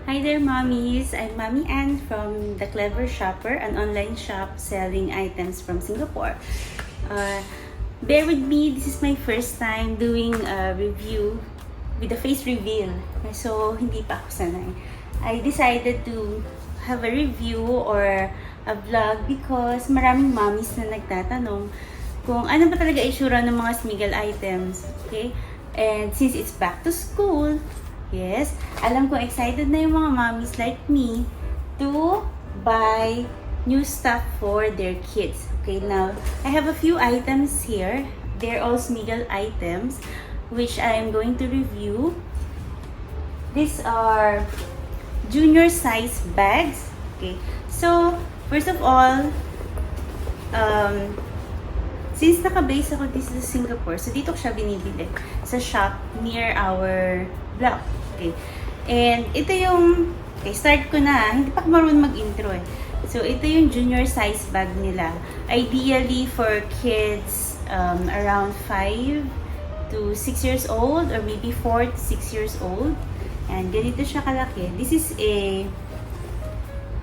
Hi there, mommies! I'm Mommy Ann from The Clever Shopper, an online shop selling items from Singapore. Bear with me, this is my first time doing a review with a face reveal. So, hindi pa ako sanay. I decided to have a review or a vlog because maraming mommies na nagtatanong kung ano ba talaga itsura ng mga Smiggle items. Okay? And since it's back to school, yes, alam ko excited na yung mga mommies like me to buy new stuff for their kids. Okay, now, I have a few items here. They're all Smiggle items, which I am going to review. These are junior size bags. Okay, so, first of all, since naka-base ako dito sa Singapore, so dito ko siya binibili sa shop near our block. Okay. And ito yung, okay, start ko na. Hindi pa ako marunong mag-intro eh. So, ito yung junior size bag nila. Ideally for kids around 5 to 6 years old or maybe 4 to 6 years old. And ganito siya kalaki. This is a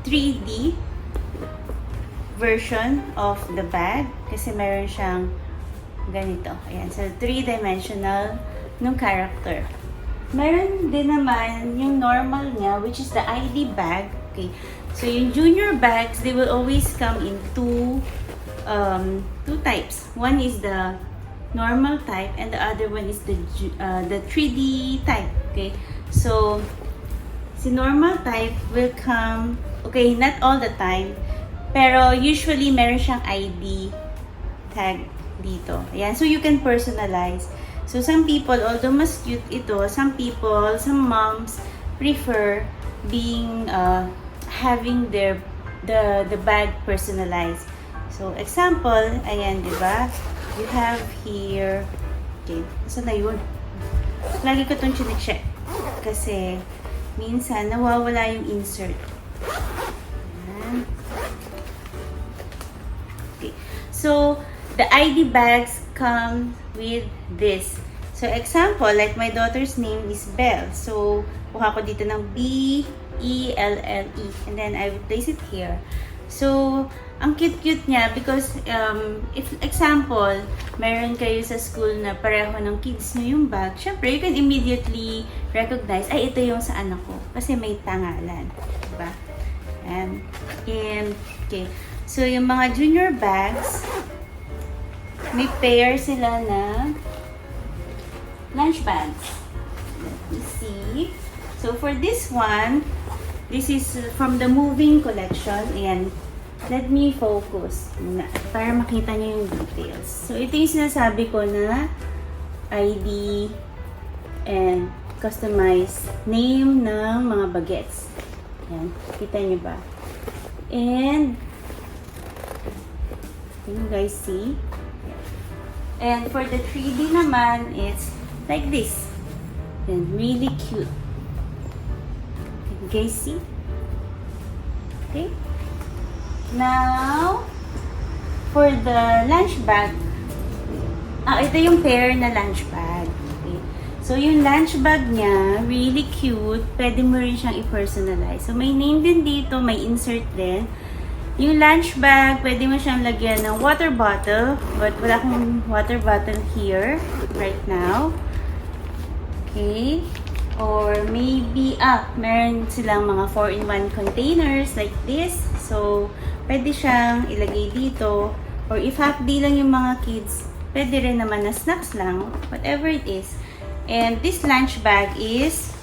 3D version of the bag kasi meron siyang ganito. Ayan. So, 3-dimensional nung character. Meron din naman yung normal niya, which is the ID bag. Okay. So, yung junior bags, they will always come in two types. One is the normal type and the other one is the 3D type. Okay. So, si normal type will come, okay, not all the time, pero usually meron siyang ID tag dito. Ayan. So, you can personalize. So, some people, although mas cute ito, some moms prefer being, having the bag personalized. So, example, ayan, di ba? You have here, okay, saan na yun? Lagi ko itong chinecheck. Kasi, minsan, nawawala yung insert. Ayan. Okay. So, the ID bags come with this. So, example, like my daughter's name is Belle. So, kuha ko dito ng B-E-L-L-E. And then, I will place it here. So, ang cute-cute niya because, if example, meron kayo sa school na pareho ng kids nyo yung bag, syempre, you can immediately recognize, ay, ito yung sa anak ko. Kasi may tangalan. Diba? And, okay. So, yung mga junior bags, may pair sila na lunch bags. Let me see. So, for this one, this is from the moving collection. Ayan. Let me focus muna para makita niyo yung details. So, ito yung sinasabi ko na ID and customized name ng mga bagets. Ayan. Kita niyo ba? And, can you guys see? And for the 3D naman, it's like this. And really cute. Can you guys see? Okay. Now, for the lunch bag, ito yung pair na lunch bag. Okay. So, yung lunch bag niya, really cute. Pwede mo rin siyang i-personalize. So, may name din dito, may insert din. Yung lunch bag, pwede mo siyang lagyan ng water bottle. But wala akong water bottle here right now. Okay. Or maybe, meron silang mga 4-in-1 containers like this. So, pwede siyang ilagay dito. Or if half-day lang yung mga kids, pwede rin naman na snacks lang. Whatever it is. And this lunch bag is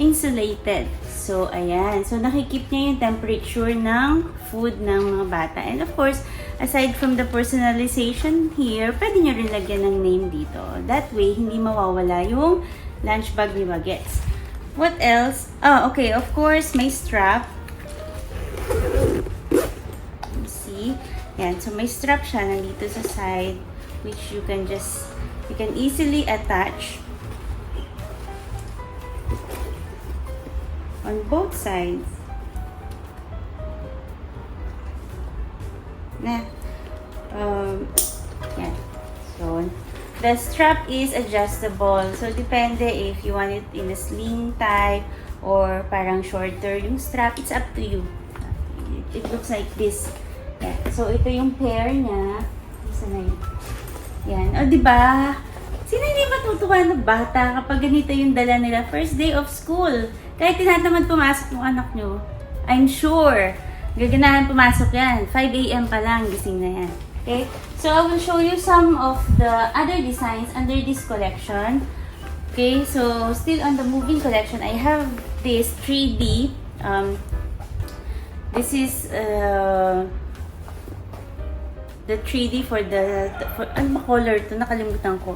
insulated. So, ayan. So, nakikip niya yung temperature ng food ng mga bata. And of course, aside from the personalization here, pwede nyo rin lagyan ng name dito. That way, hindi mawawala yung lunch bag ni Bagets. What else? Okay. Of course, may strap. You see? Yan. So, may strap siya nandito sa side, which you can easily attach on both sides. Yan. So, the strap is adjustable. So, depende if you want it in a sling type or parang shorter yung strap. It's up to you. It looks like this. Yan. So, ito yung pair niya. Isa na yun. Yan. O, diba? Sino hindi matutuwa na bata kapag ganito yung dala nila first day of school? Kahit tinatamad pumasok ng anak nyo, I'm sure, gaganahan pumasok yan. 5 a.m. pa lang, gising na yan. Okay? So, I will show you some of the other designs under this collection. Okay? So, still on the moving collection, I have this 3D. This is the 3D for ano ba color to? Nakalimutan ko.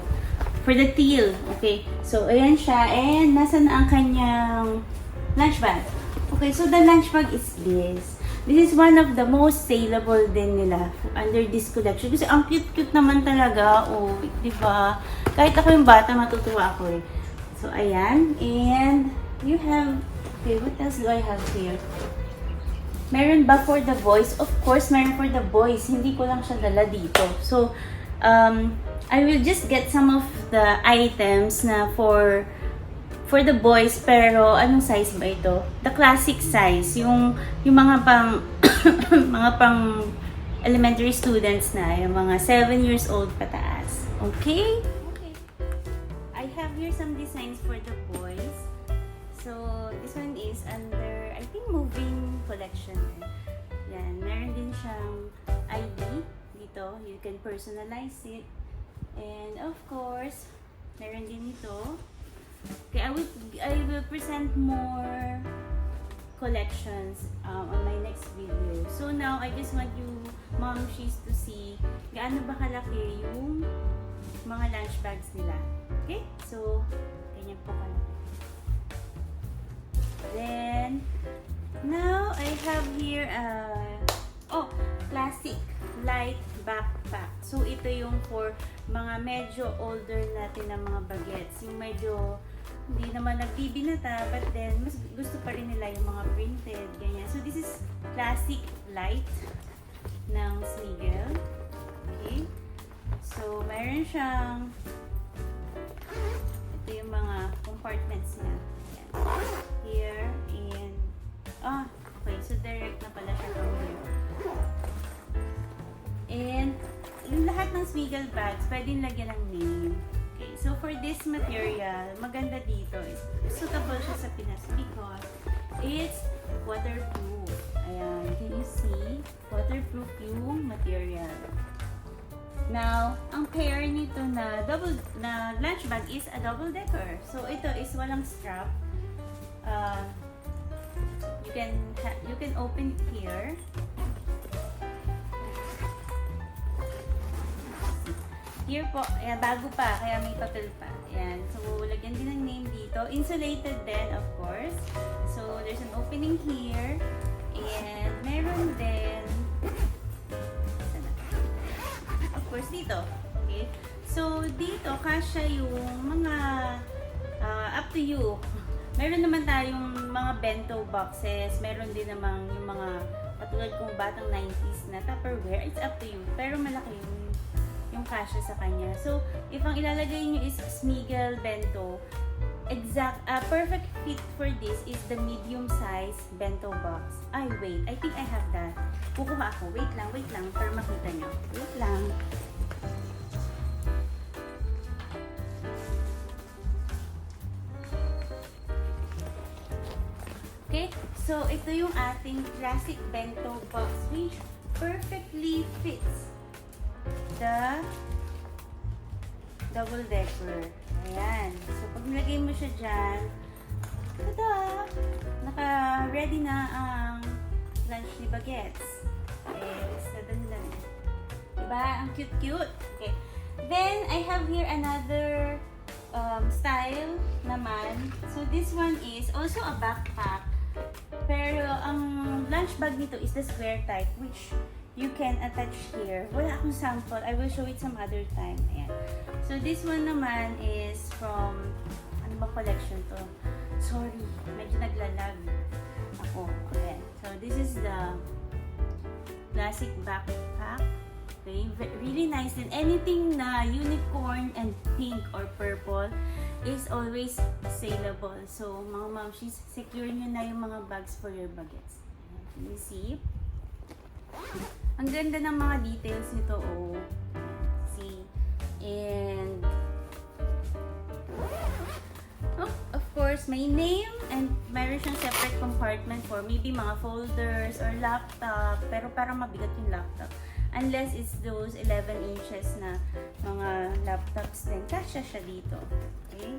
For the teal. Okay. So, ayan siya. And, nasa na ang kanyang lunch bag. Okay. So, the lunch bag is this. This is one of the most saleable din nila under this collection. Kasi, ang cute-cute naman talaga. Oh, di ba? Kahit ako yung bata, matutuwa ako eh. So, ayan. And, you have, okay, what else do I have here? Meron ba for the boys? Of course, meron for the boys. Hindi ko lang siya dala dito. So, I will just get some of the items na for the boys, pero anong size ba ito? The classic size, yung mga pang mga pang elementary students na, yung mga 7 years old pataas. Okay? Okay. I have here some designs for the boys. So, this one is under, I think, moving collection. Yan, meron din siyang ID dito. You can personalize it. And of course, meron din ito. Okay, I will present more collections on my next video. So now, I just want you, momshies, to see gaano ba kalaki yung mga lunch bags nila. Okay? So, ganyan po kalaki. Then, now I have here classic light backpack. So, ito yung for mga medyo older natin na mga bagets. Yung medyo hindi naman nagbibinata, but then mas gusto pa rin nila yung mga printed, ganyan. So, this is classic light ng Smigel. Okay? So, mayroon siyang ito yung mga compartments niya. Ayan. Here, and okay. So, direct na pala siya from here. And, yung lahat ng Smigel bags, pwedeng lagyan ng name. Okay, so for this material, maganda dito is suitable siya sa Pinas because it's waterproof. Ayan, can you see? Waterproof yung material. Now, ang pair nito na lunch bag is a double decker. So, ito is walang strap. You can open it here. Here po, ayan, bago pa, kaya may papel pa. Ayan, so lagyan din ng name dito. Insulated din, of course. So, there's an opening here. And meron din, of course, dito. Okay? So, dito, kasya yung mga, up to you. Meron naman tayong mga bento boxes. Meron din namang yung mga, katulad kong batang 90s na Tupperware. It's up to you. Pero malaki yung kasya sa kanya. So, if ang ilalagay nyo is Smigel bento, perfect fit for this is the medium size bento box. Ay, wait. I think I have that. Kukuha ako. Wait lang, para makita nyo. Wait lang. Okay, so ito yung ating classic bento box which perfectly fits the double decker. Ayan. So, pag nilagay mo siya dyan, tada! Naka-ready na ang lunch ni Bagets. Yes, nadandan. Diba? Ang cute-cute. Okay. Then, I have here another style naman. So, this one is also a backpack. Pero, ang lunch bag nito is the square type, which you can attach here. Wala akong sample. I will show it some other time. Ayan. So, this one naman is from, ano ba collection to? Sorry, medyo naglalag ako. Ayan. So, this is the classic backpack. Okay, really nice. And anything na unicorn and pink or purple, is always saleable. So, mga momshies, secure nyo na yung mga bags for your baguettes. Can you see? Ang ganda ng mga details nito, oh. See? And, oh, of course, may name and meron siyang separate compartment for maybe mga folders or laptop. Pero parang mabigat yung laptop. Unless it's those 11 inches na mga laptops din. Kasya siya dito. Okay?